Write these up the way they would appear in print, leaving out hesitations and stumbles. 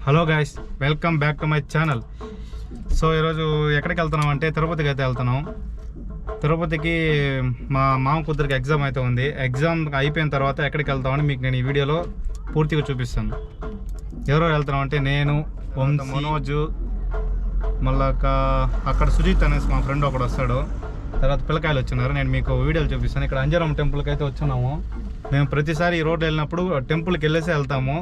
Hello guys, welcome back to my channel. So ఈరోజు ఎక్కడికి వెళ్తున్నాం అంటే తిరుపతికి అయితే వెళ్తున్నాం. తిరుపతికి మా మామ కూతురికి ఎగ్జామ్ అయితే ఉంది. ఎగ్జామ్ అయిపోయిన తర్వాత ఎక్కడికి వెళ్తామని మీకు నేను ఈ వీడియోలో పూర్తిగా చూపిస్తాను. ఎవరో వెళ్తున్నాం అంటే నేను, మనోజు, మళ్ళా అక్కడ సుజిత్ అనేసి మా ఫ్రెండ్ ఒకడు వస్తాడు. తర్వాత పిల్లకాయలు వచ్చినారు. నేను మీకు వీడియోలు చూపిస్తాను. ఇక్కడ అంజరం టెంపుల్కి అయితే వచ్చున్నాము. మేము ప్రతిసారి ఈ రోడ్డు వెళ్ళినప్పుడు టెంపుల్కి వెళ్ళేసి వెళ్తాము.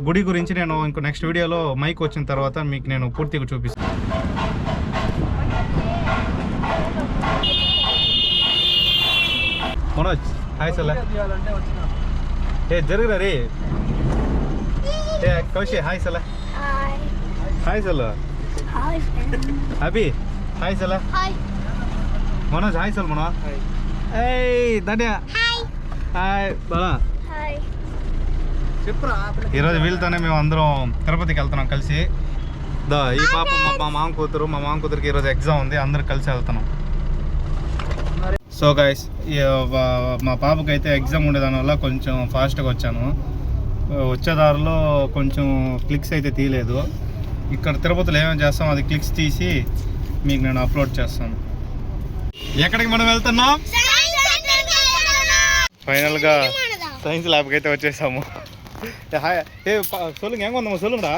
గుడి గురించి నేను ఇంకో నెక్స్ట్ వీడియోలో మైక్ వచ్చిన తర్వాత మీకు నేను పూర్తిగా చూపిస్తాను. మనోజ్ హాయ్ సలా, ఏ జరుగురా రే, ఏ కౌశి హాయ్ సలా, హాయ్ సలా, అభి హాయ్ సలా, మనోజ్ హాయ్ సల్, మనో ఏయ్ ధన్య హాయ్ బలా. ఈరోజు వీళ్ళతోనే మేము అందరం తిరుపతికి వెళ్తున్నాం కలిసి. ఈ పాప మా మామ కూతురికి ఈరోజు ఎగ్జామ్ ఉంది. అందరు కలిసి వెళ్తున్నాం. సో గైస్, మా పాపకి అయితే ఎగ్జామ్ ఉండేదానివల్ల కొంచెం ఫాస్ట్గా వచ్చాను. వచ్చేదారిలో కొంచెం క్లిక్స్ అయితే తీయలేదు. ఇక్కడ తిరుపతిలో ఏమేమి చేస్తాం అది క్లిక్స్ తీసి మీకు నేను అప్లోడ్ చేస్తాను. ఎక్కడికి మనం వెళ్తున్నాం? ఫైనల్గా సైన్స్ ల్యాబ్కి అయితే వచ్చేసాము. హాయ్ ఏ సొల్లుంగ ఎంగ ఉందమ్మా, సొల్లుండా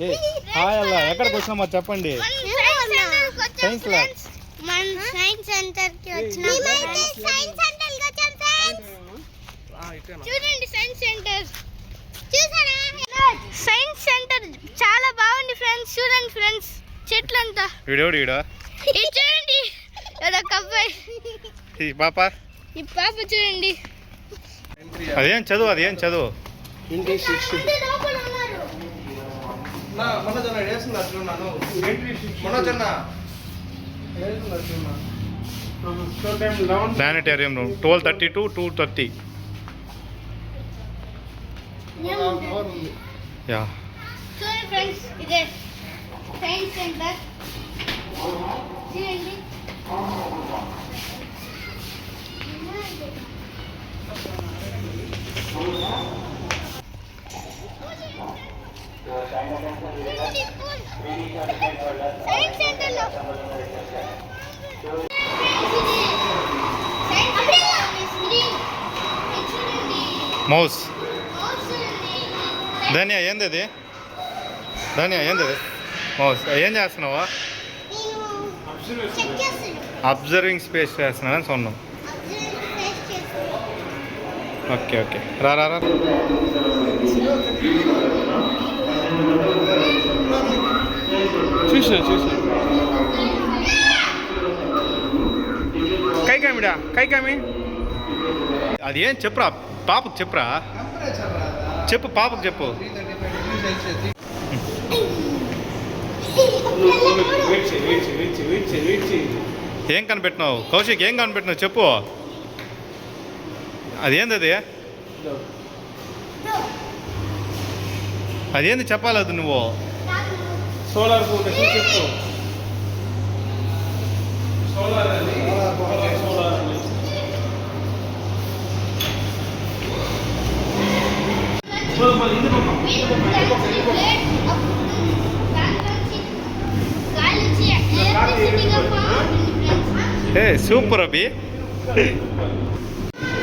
ఏ హాయ్ అలా. ఎక్కడికి వచ్చినామో చెప్పండి. సైన్స్ ల్యాబ్ సైన్స్ సెంటర్ కి వచ్చినాం. చూడండి సైన్స్ సెంటర్ చూసారా? సైన్స్ సెంటర్ చాలా బాగుంది ఫ్రెండ్స్. చూడండి ఫ్రెండ్స్, చెట్లంతా చూడండి. ఈ పాప చూడండి. అదేం చదువు, అదేం చదువు. Planetarium room 12:30 to 2:30. యా చూడండి ఫ్రెండ్స్, ఇదే సైన్స్ సెంటర్. చూడండి సైన్స్ సెంటర్లో మౌస్. ధన్య ఏంది అది? ధన్య ఏంది అది? మౌస్. ఏం చేస్తున్నావా? అబ్జర్వింగ్ స్పేస్ చేస్తున్నానని சொன்னோம். ఓకే ఓకే రా రా రా. చూసిన కైకామిడా కైకామి. అది ఏం చెప్పురా పాపకు, చెప్పురా చెప్పు పాపకు చెప్పు. ఏం కనిపెట్టినావు కౌశిక్? ఏం కనిపెట్టినావు చెప్పు. అదేంది అది? అదేంది చెప్పాలి అది నువ్వు. సోలార్ చెప్పు. ఏ సూపర్ అభి.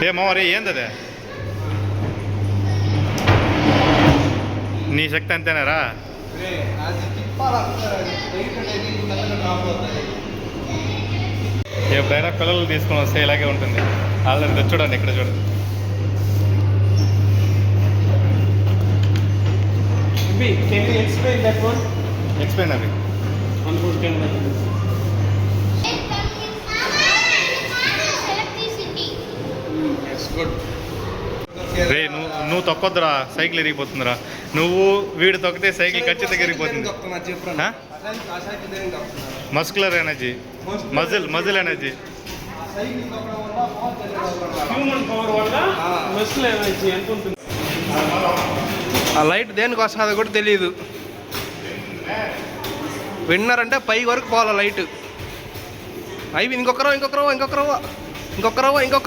ఏ మావరే ఏందదే? నీ శక్తి అంతేనారా? ఎప్పుడైనా పిల్లలు తీసుకొని వస్తే ఇలాగే ఉంటుంది. ఆల్రెడీ చూడండి, ఇక్కడ చూడండి. ఎక్స్ప్లెయిన్ అవి. రే నువ్వు తొక్కొద్దురా, సైకిల్ ఎరిగిపోతుందిరా. నువ్వు వీడు తొక్కితే సైకిల్ ఖచ్చితంగా ఎరిగిపోతుంది. Muscular energy, muscle energy. ఆ లైట్ దేనికి వస్తుందో కూడా తెలియదు. విన్నర్ అంటే పై వరకు పోవాలి లైట్. అవి ఇంకొక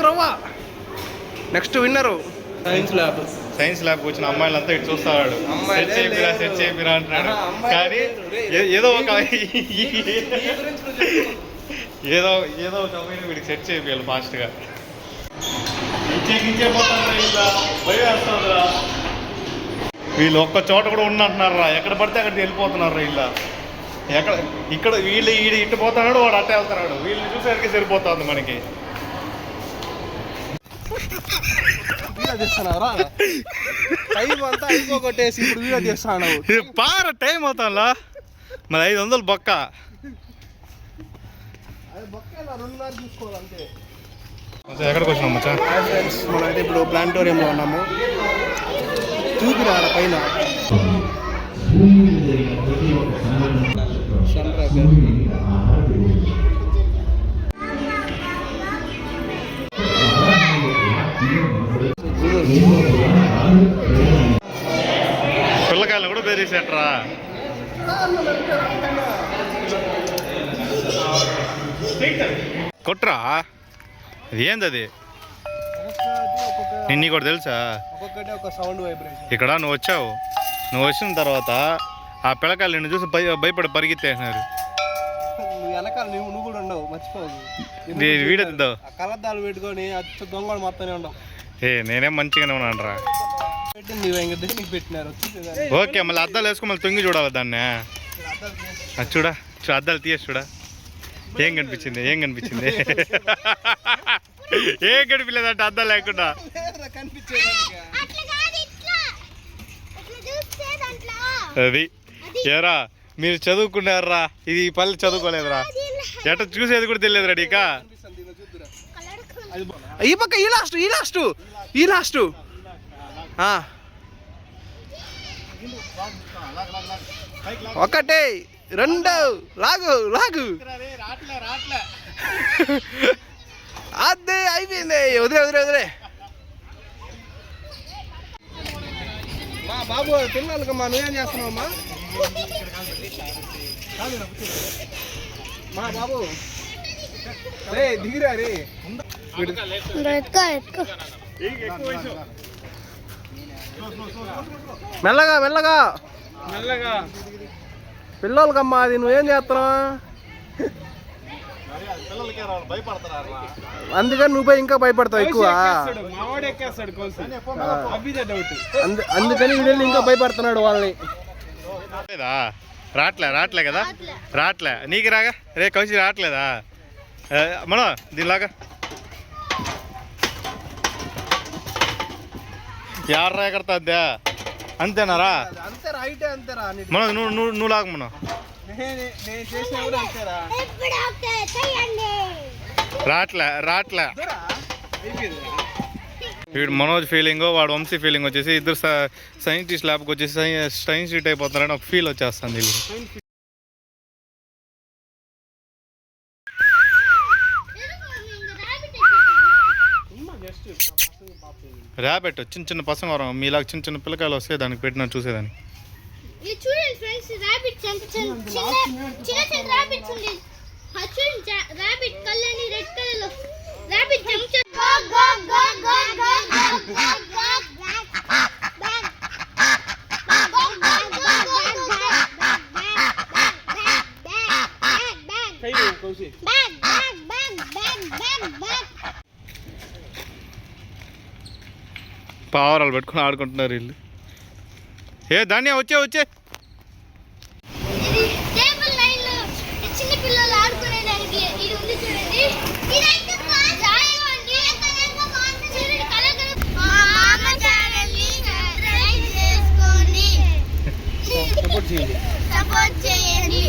రవ్వ నెక్స్ట్ విన్నరు సైన్స్ ల్యాబ్. సైన్స్ ల్యాబ్కి వచ్చిన అమ్మాయిలంతా ఇటు చూస్తాడు. అమ్మాయిలే సెట్ చేపిరా లేరు. సెట్ చేపిరా అంటున్నాడు. ఆహా, అమ్మాయిలే కానీ లేరు. రే, ఏదో ఒక గురించి నువ్వు చెప్పు. ఏదో ఒక అమ్మాయిని వీడికి సెట్ చేయాలి ఫాస్ట్గా. ఇంకే పోతారా ఇలా భయం వేస్తుందిరా. వీళ్ళు ఒక్క చోట కూడా ఉన్నట్టున్నారా, ఎక్కడ పడితే అక్కడికి వెళ్ళిపోతున్నారా ఇలా. ఇక్కడ వీళ్ళు ఇటు పోతున్నాడు, వాడు అట్టే వెళ్తున్నాడు. వీళ్ళని చూసేసరికి సరిపోతుంది మనకి. వీడియో తీస్తున్నావురా? టైం అంతా అయిపోగొట్టేసి ఇప్పుడు వీడియో తీస్తున్నావు. పార టైం అవుతాలా మరి 500 బొక్క. అది బొక్కేలా 2 చూసుకోవాలంటే. ఎక్కడికి వచ్చినాం మచ్చా? హాయ్ ఫ్రెండ్స్, మనమైతే ఇప్పుడు ప్లానిటోరియంలో ఉన్నాము. చూపిరా ఆడ పైన పిల్లకాయలు కూడా బెదిరేసేట్రా. కొట్రా, అది ఏంది అది? నీకు కూడా తెలుసా? ఒక్కొక్కటి ఒక సౌండ్ వైబ్రేషన్. ఇక్కడ నువ్వు వచ్చావు, నువ్వు వచ్చిన తర్వాత ఆ పిల్లకాయలు నిన్ను చూసి భయపడి పరిగెత్తేసినారు. నువ్వు వెనకాల నువ్వు కూడా ఉండవు, మర్చిపోవు. వీడియో తిద్దావు. కలద్దాలు పెట్టుకొని అచ్చు దొంగలు మొత్తానే ఉండవు. నేనేం మంచిగానే ఉన్నాను రా. పెట్టింది నీకు పెట్టినారు. ఓకే, మళ్ళీ అద్దాలు వేసుకొని మళ్ళీ తొంగి చూడాలి దాన్ని. అది చూడా, అద్దాలు తీయేసి చూడా. ఏం కనిపించింది? ఏం కనిపించింది? ఏం కనిపించలేదంటే అద్దాలు లేకుండా. అది ఏరా, మీరు చదువుకున్నారా? ఇది పల్లె చదువుకోలేదురా. ఎట చూసేది కూడా తెలియదురా నీకా. ఈ పక్క ఈ లాస్ట్ ఒకటే 2 లాగు అదే అయిపోయింది. వదిలే మా బాబు పిల్లలకమ్మా, నువ్వేం చేస్తున్నావమ్మా? మా బాబు రే దిగిరా రే. మెల్లగా పిల్లలకమ్మా, అది నువ్వేం చేస్తున్నావు? అందుకని నువ్వు ఇంకా భయపడతావు ఎక్కువ. అందుకని వీళ్ళు ఇంకా భయపడుతున్నాడు వాళ్ళని. రాట్లే కదా, రాట్లే నీకు రాగా. రే కౌశి రావట్లేదా మనం దీనిలాగా? యాడ్రా ఎక్కడతా అంతేనారా? మనం నువ్వు లాగా మనం రాట్లే. వీడు మనోజ్ ఫీలింగ్, వాడు వంశీ ఫీలింగ్ వచ్చేసి ఇద్దరు సైంటిస్ట్ ల్యాబ్కి వచ్చేసి సైన్స్ షీట్ అయిపోతున్నారని ఒక ఫీల్ వచ్చేస్తుంది వీళ్ళు. ర్యాబెట్ చిన్న పసంగా మీలాగా చిన్న పిల్లకాయలు వస్తే దానికి పెట్టిన చూసేదాన్ని. చూడండి ఫ్రెండ్స్, రాబిట్ చిన్న రాబిట్స్ ఉంది. చూడండి రాబిట్ కళ్ళని రెడ్ కలర్ లో. రాబిట్ పావరాలు పెట్టుకుని ఆడుకుంటున్నారు వీళ్ళు. ధాన్య వచ్చే టేబుల్ లైన్ లో చిన్న పిల్లలు ఆడుకునేదానికి ఇది ఉంది చూడండి. ఇదైతే జాయిగా ఉంది. చూడండి కలర్ మా మామ ఛానల్ ని సబ్స్క్రైబ్ చేసుకోండి. సపోర్ట్ చేయండి.